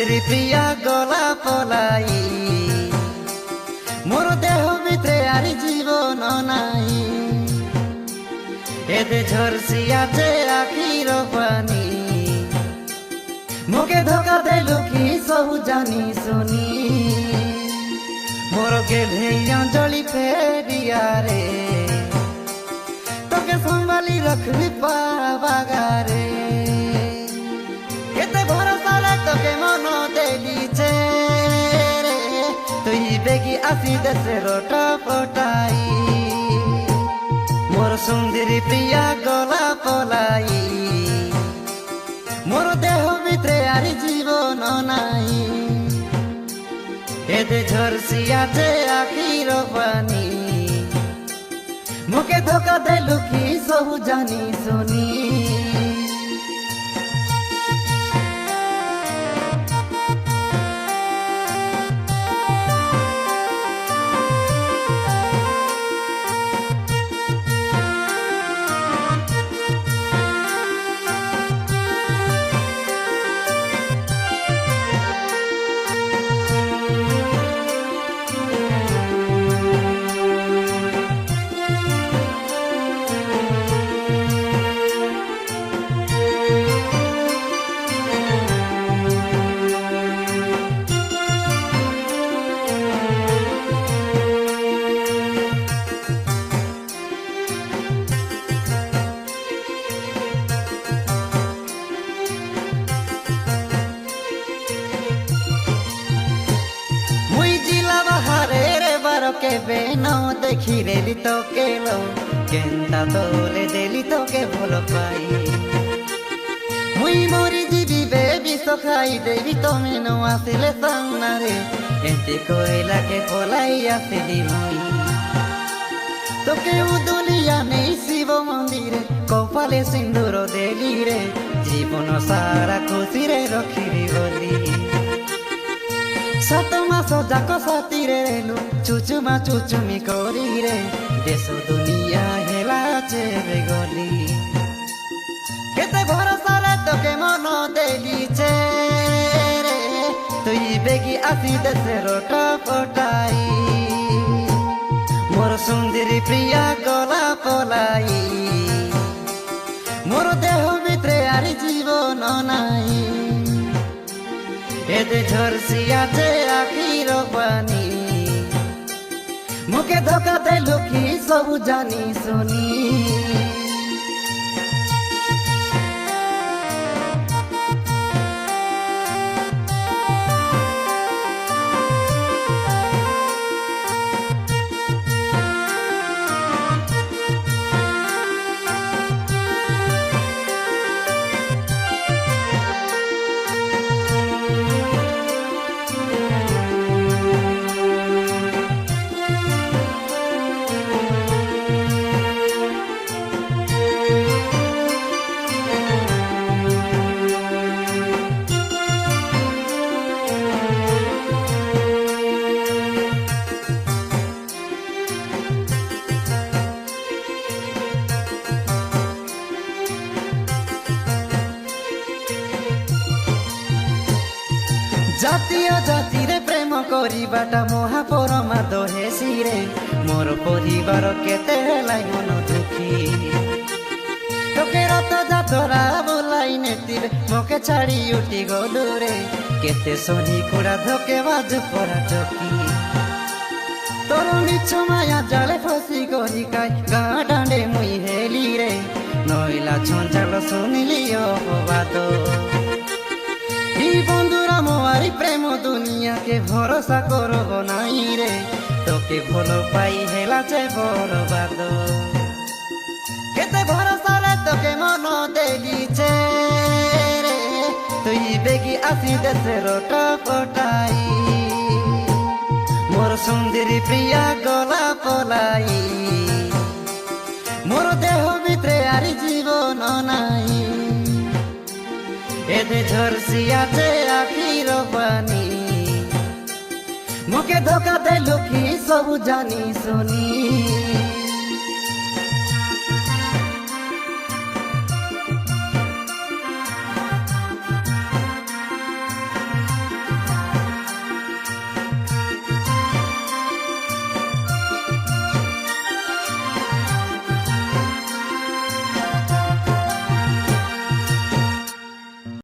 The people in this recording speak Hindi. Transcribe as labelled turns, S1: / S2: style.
S1: सुंदरी प्रिया गला पलाई मोर देह भितरे आर जीवन नाई एदे झरसिया जे आखिर पानी मोके धोखा देलु कि सब जानी सुनी मोर गेले अंजलि फेरिया रे तोके संभाली रखबी बागारे केते भरोसा रे तोके मन देली छे रे तुई बेगी आसी देसे रोट पटाई मोर सुंदरी प्रिया गला पलाई मोर देह भितरे आर जीवन नाई एदे झरसिया जे आखिर पानी मोके धोखा देलु कि सब जानी सुनी के बेनो देखी रेली तो के लो केंता तोले देली तो के भलो पाई मुई मोरी जीवी बेबी तो खाई देवी तो मेनो आसिले सामनारे एंते कोयला के कोलाई आसिली मुई तो के उदुलिया नहीं शिव मंदिरे कपाले सिंदूर देली रे जीवन सारा खुशी रे रखिबी बोली सात मास जाक साथी रे रेलु चुचुमा चुचुमी करी रे देश दुनिया हेला चेबे गली केते भरोसा रे तोके मन देली छे रे तुई बेगी आसी देसे रोट पटाई मोर सुंदरी प्रिया गला पलाई मोर देह भितरे आर जीवन नाई एदे झरसिया जे आखिर पानी मोके धोखा देलु कि सब जानी सुनी जातीय जाति रे प्रेम करिबाटा महापरमा दोहेसी रे मोर परिवार केते लाई मन दुखी तोके रत जातरा बोलाई नेतिरे मोके छाड़ी उठी गलु रे केते सोनी कुड़ा धोके बाज परा चकी तोर मिछ माया जाले फसी गरी काई गाँ डांडे मुई हेली रे नइला छंचाल सुनिली अपवाद बंधुरा मोरी प्रेम दुनिया के भरोसा करब नाई रे तोके भलो पाई हेला जे बरबाद केते भरोसा रे तोके मन देली छे रे तुई बेगी आसी देसे रोट पटाई मोर सुंदरी प्रिया गला पलाई मोर देह भितरे आर जीवन नाई एदे झरसिया जे आखिर पानी मोके धोखा देलु कि सब जानी सुनी।